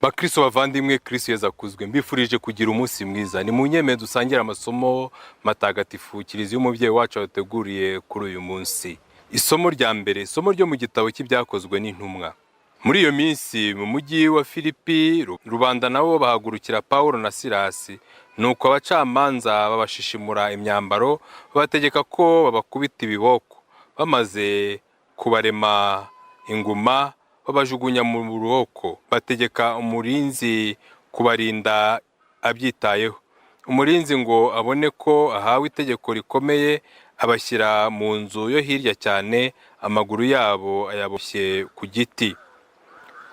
Bakristo bavandimwe, Kristo Yezu akuzwe. Mbifurije kugira umunsi mwiza. Ni munyeme dusangire amasomo matagatifu Kiliziya umubyeyi wacu yateguriye kuri uyu munsi. Isomo rya mbere, isomo ryo mu gitabo cy'ibyakozwe n'intumwa. Muri iyo minsi mu mujyi wa Filipi, rubanda nabo bahagurukira Pawulo na Silasi. Nuko abacamanza babashishimura imyambaro, babategeka ko babakubita ibiboko. Bamaze kubarema inguma, babajugunya mu buroko. Bategeka umurinzi kubarinda abyitayeho. Umurinzi ngo abone ko ahawe itegeko rikomeye, abashyira mu nzu yo hirya cyane, amaguru yabo ayaboshye ku giti.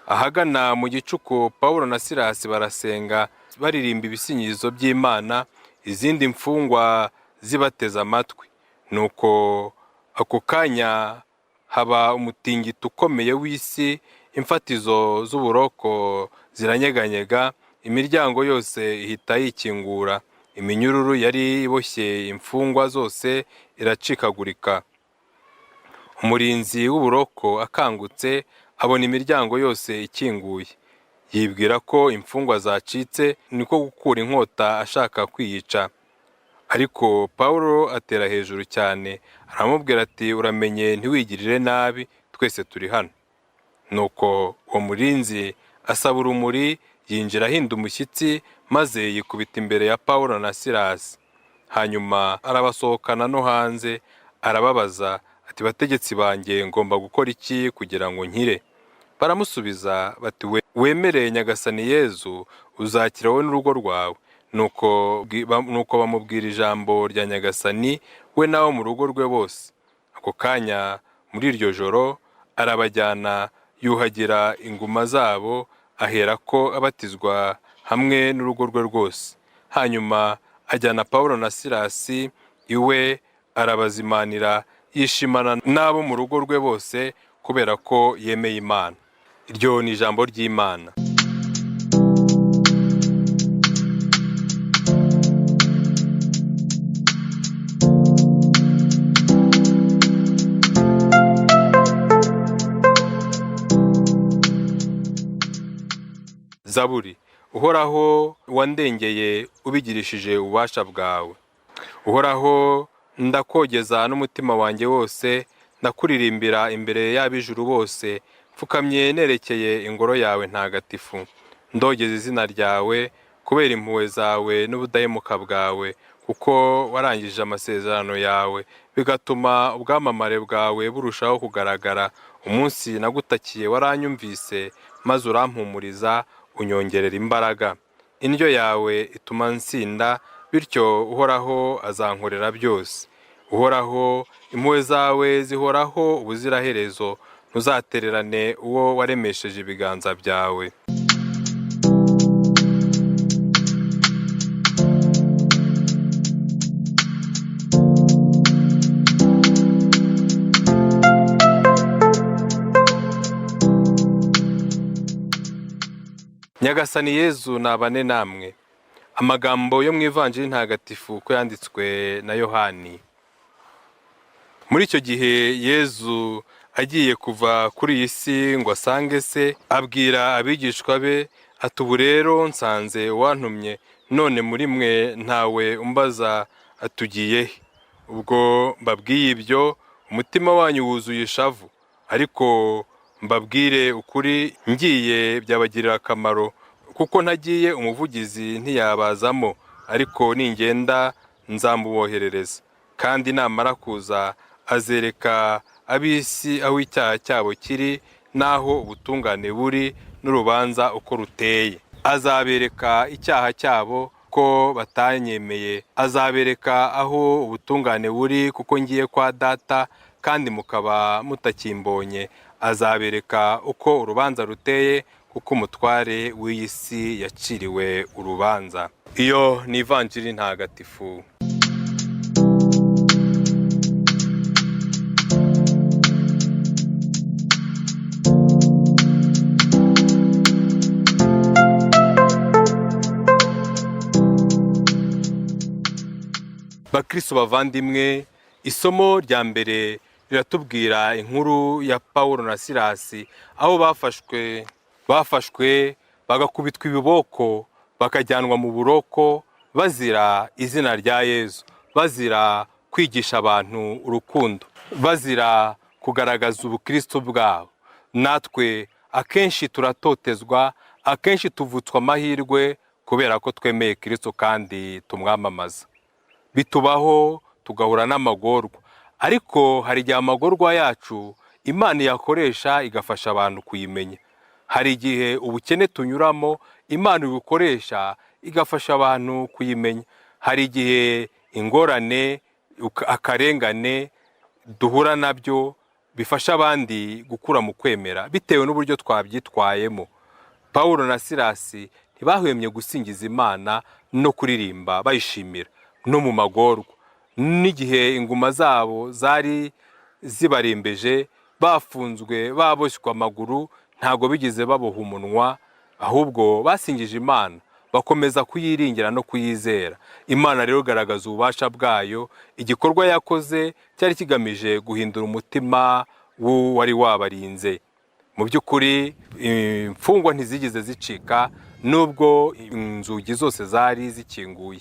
Ahagana mu gicuku, Pawulo na Silasi barasenga baririmba ibisingizo by'Imana, izindi mfungwa zibateze amatwi. Nuko ako kanya haba umutingito ukomeye w'isi, imfatizo z'uburoko ziranyeganyega, imiryango yose ihita yikingura, iminyururu yari iboshye imfungwa zose iracikagurika. Umurinzi w'uburoko akangutse abona imiryango yose ikinguye, yibwira ko imfungwa zacitse, niko gukura inkota ashaka kwiyica. Ariko Pawulo atera hejuru cyane, aramubwira ati, uramenye ntiwigirire nabi, twese turi hano. Nuko uwo murinzi asaba urumuri, yinjira ahinda umushyitsi, maze yikubita imbere ya Pawulo na Silasi. Hanyuma arabasohokana no hanze, arababaza ati, bategetsi banjye, ngomba gukora iki kugira ngo nkire? Baramusubiza bati, wemere Nyagasani Yezu, uzakira wowe n'urugo rwawe. Nuko bamubwira ijambo rya Nyagasani, we n'abo mu rugo rwe bose. Ako kanya muri iryo joro arabajyana, yuhagira inguma zabo, aherako abatizwa hamwe n'urugo rwe rwose. Hanyuma ajyana Pawulo na Silasi iwe, arabazimanira, yishimana n'abo mu rugo rwe bose kubera ko yemeye Imana. Iryo ni ijambo ry'Imana. Zaburi. Uhoraho wandengeye ubigirishije ububasha bwawe. Uhoraho, ndakogeza n'umutima wanjye wose, ndakuririmbira imbere y'ab'ijuru bose, mfukamye nerekeye ingoro yawe ntagatifu. Ndogeza izina ryawe kubera impuhwe zawe n'ubudahemuka bwawe, kuko warangije amasezerano yawe, bigatuma ubwamamare bwawe burushaho kugaragara. Umunsi nagutakiye waranyumvise, maze urampumuriza, unyongerera imbaraga. Indyo yawe ituma nsinda, bityo Uhoraho azankorera byose. Uhoraho, impuhwe zawe zihoraho ubuziraherezo, ntuzatererane uwo waremesheje ibiganza byawe. Nyagasani Yezu nabane namwe. Amagambo yo mu Ivanjiri ntagatifu uko yanditswe na Yohani. Muri icyo gihe Yezu agiye kuva kuri iyi si ngo asange se, abwira abigishwa be ati, ubu rero nsanze uwantumye, none muri mwe ntawe umbaza atugiye he? Ubwo mbabwiye ibyo, umutima wanyu wuzuye ishavu. Ariko mbabwire ukuri, ngiye byabagirira akamaro, kuko ntagiye umuvugizi ntiyabazamo, ariko ningenda nzamuboherereza. Kandi namara kuza azereka ab'isi aho icyaha cyabo kiri, n'aho ubutungane buri, n'urubanza uko ruteye. Azabereka icyaha cyabo ko batanyemeye, azabereka aho ubutungane buri, kuko ngiye kwa Data kandi mukaba mutakimbonye. Azabereka uko urubanza ruteye, kuko umutware w'iyi si yaciriwe urubanza. Iyo ni Ivanjiri ntagatifu. Bakristo bavandimwe, isomo rya mbere riratubwira inkuru ya Pawulo na Silasi, aho bafashwe bagakubitwa ibiboko, bakajyanwa mu buroko bazira izina rya Yezu, bazira kwigisha abantu urukundo, bazira kugaragaza ubukristo bwabo. Natwe akenshi turatotezwa, akenshi tuvutswa amahirwe kubera ko twemeye Kristo kandi tumwamamaza. Bitubaho tugahura n'amagorwa, ariko hari igihe amagorwa yacu Imana yakoresha igafasha abantu kuyimenya. Hari igihe ubukene tunyuramo Imana ibukoresha igafasha abantu kuyimenya. Hari igihe ingorane, akarengane duhura nabyo bifasha abandi gukura mu kwemera bitewe n'uburyo twabyitwayemo. Pawulo na Silasi ntibahwemye gusingiza Imana no kuririmba bayishimira no mu magorwa. N'igihe inguma zabo zari zibarembeje, bafunzwe, baboshywa amaguru, ntago bigeze baboha umunwa, ahubwo basingije Imana, bakomeza kuyiringira no kuyizera. Imana rero igaragaza ububasha bwayo. Igikorwa yakoze cyari kigamije guhindura umutima w'uwari wabarinze. Mu by'ukuri imfungwa ntizigeze zicika nubwo inzugi zose zari zikinguye.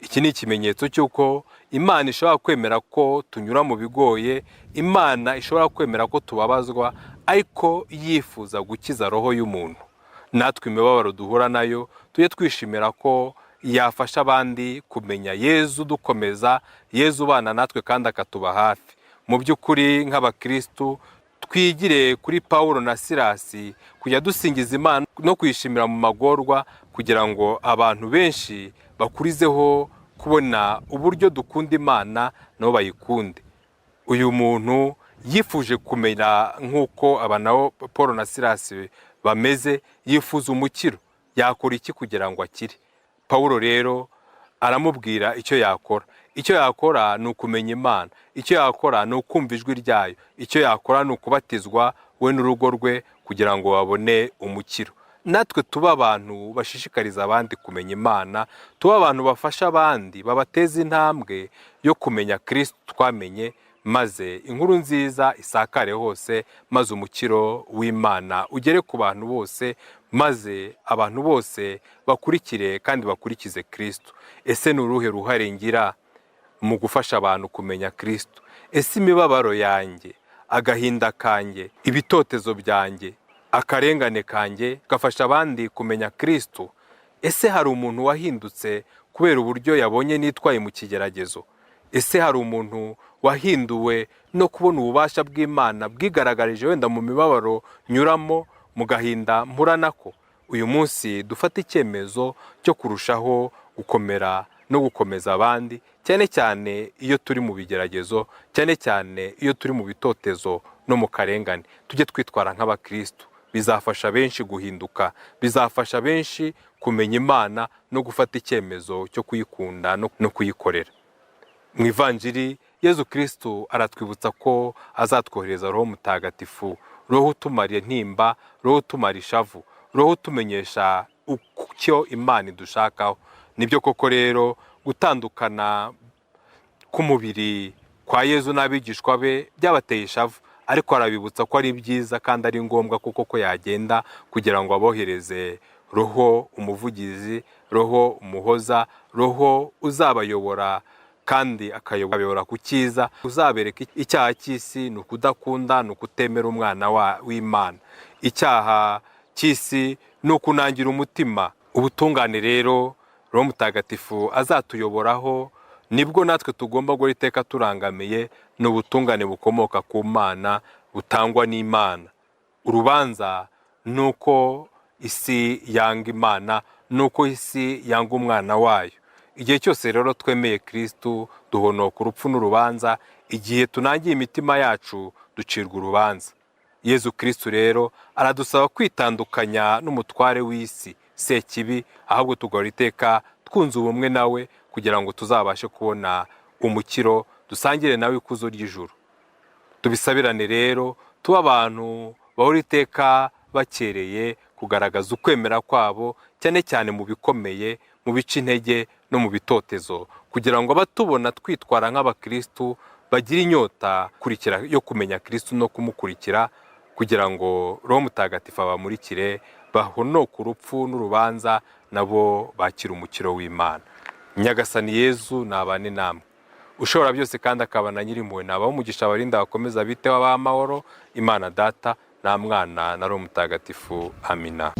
Iki ni ikimenyetso cy'uko Imana ishobora kwemera ko tunyura mu bigoye, Imana ishobora kwemera ko tubabazwa, ariko yifuza gukiza roho y'umuntu. Natwe imibabaro duhura nayo tujye twishimira ko yafasha abandi kumenya Yezu, dukomeza Yezu ubana natwe kandi akatuba hafi. Mu by'ukuri nk'abakristu twigire kuri Pawulo na Silasi kujya dusingiza Imana no kwishimira mu magorwa, kugira ngo abantu benshi bakurizeho kubona uburyo dukunda Imana nabo bayikunde. Uyu muntu yifuje kumenya nk'uko abana Pawulo na Silasi bameze, yifuza umukiro. Yakora iki kugira ngo akire? Pawulo rero aramubwira icyo yakora. Icyo yakora ni ukumenya Imana, icyo yakora ni ukumva ijwi ryayo, icyo yakora ni ukubatizwa we n'urugo rwe kugira ngo babone umukiro. Natwe tuba abantu bashishikariza abandi kumenya Imana, tuba abantu bafasha abandi, babateza intambwe yo kumenya Kristo twamenye, maze inkuru nziza isakare hose, maze umukiro w'Imana ugere ku bantu bose, maze abantu bose bakurikire kandi bakurikize Kristo. Ese ni uruhe ruhare ngira mu gufasha abantu kumenya Kristo? Ese imibabaro yanjye, agahinda kanjye, ibitotezo byanjye, akarengane kanjye gafasha abandi kumenya Kristo? Ese hari umuntu wahindutse kubera uburyo yabonye nitwaye mu kigeragezo? Ese hari umuntu wahinduwe no kubona ububasha bw'Imana bwigaragarije wenda mu mibabaro nyuramo, mu gahinda mpura nako? Uyu munsi dufata icyemezo cyo kurushaho gukomera no gukomeza abandi, cyane cyane iyo turi mu bigeragezo, cyane cyane iyo turi mu bitotezo no mu karengane. Tujye twitwara nk'abakristo, bizafasha benshi guhinduka, bizafasha benshi kumenya Imana no gufata icyemezo cyo kuyikunda no kuyikorera. Mu Ivanjiri Yezu Kristo aratwibutsa ko azatwohereza Roho Mutagatifu, Roho utumara intimba, Roho utumara ishavu, Roho utumenyesha icyo Imana idushakaho. Nibyo koko rero gutandukana k'umubiri kwa Yezu n'abigishwa be byabateye ishavu, ariko arabibutsa ko ari byiza kandi ari ngombwa ko yagenda kugira ngo abohereze Roho umuvugizi, Roho umuhoza, Roho uzabayobora kandi akayobora ku cyiza, uzabereka icyaha cy'isi ni ukudakunda, ni ukutemera umwana w'Imana. Icyaha cy'isi ni ukunangira umutima. Ubutungane rero Roho Mutagatifu azatuyoboraho, nibwo natwe tugomba guhora iteka turangamiye, ni ubutungane bukomoka ku Mana, butangwa n'Imana. Urubanza ni uko isi yanga Imana, ni uko isi yanga umwana wayo. Igihe cyose rero twemeye Kristo duhonoka urupfu n'urubanza. Igihe tunangiye imitima yacu ducirwa urubanza. Yezu Kristo rero aradusaba kwitandukanya n'umutware w'isi Sekibi, ahubwo tugahora iteka twunze ubumwe nawe kugira ngo tuzabashe kubona umukiro, dusangire nawe ikuzo ry'ijuru. Tubisabirane rero, tuba abantu bahora iteka bakereye kugaragaza ukwemera kwabo, cyane cyane mu bikomeye, mu bica intege no mu bitotezo, kugira ngo abatubona twitwara nk'abakristu bagire inyota yo kumenya Kristo no kumukurikira, kugira ngo Roho Mutagatifu abamurikire bahonoke urupfu n'urubanza nabo bakira umukiro w'Imana. Nyagasani Yezu nabane namwe, ushobora byose kandi akabana nyirimpuhwe, nabaho umugisha abarinda bakomeza biteho ab'amahoro, Imana Data na Mwana na Roho Mutagatifu. Amina.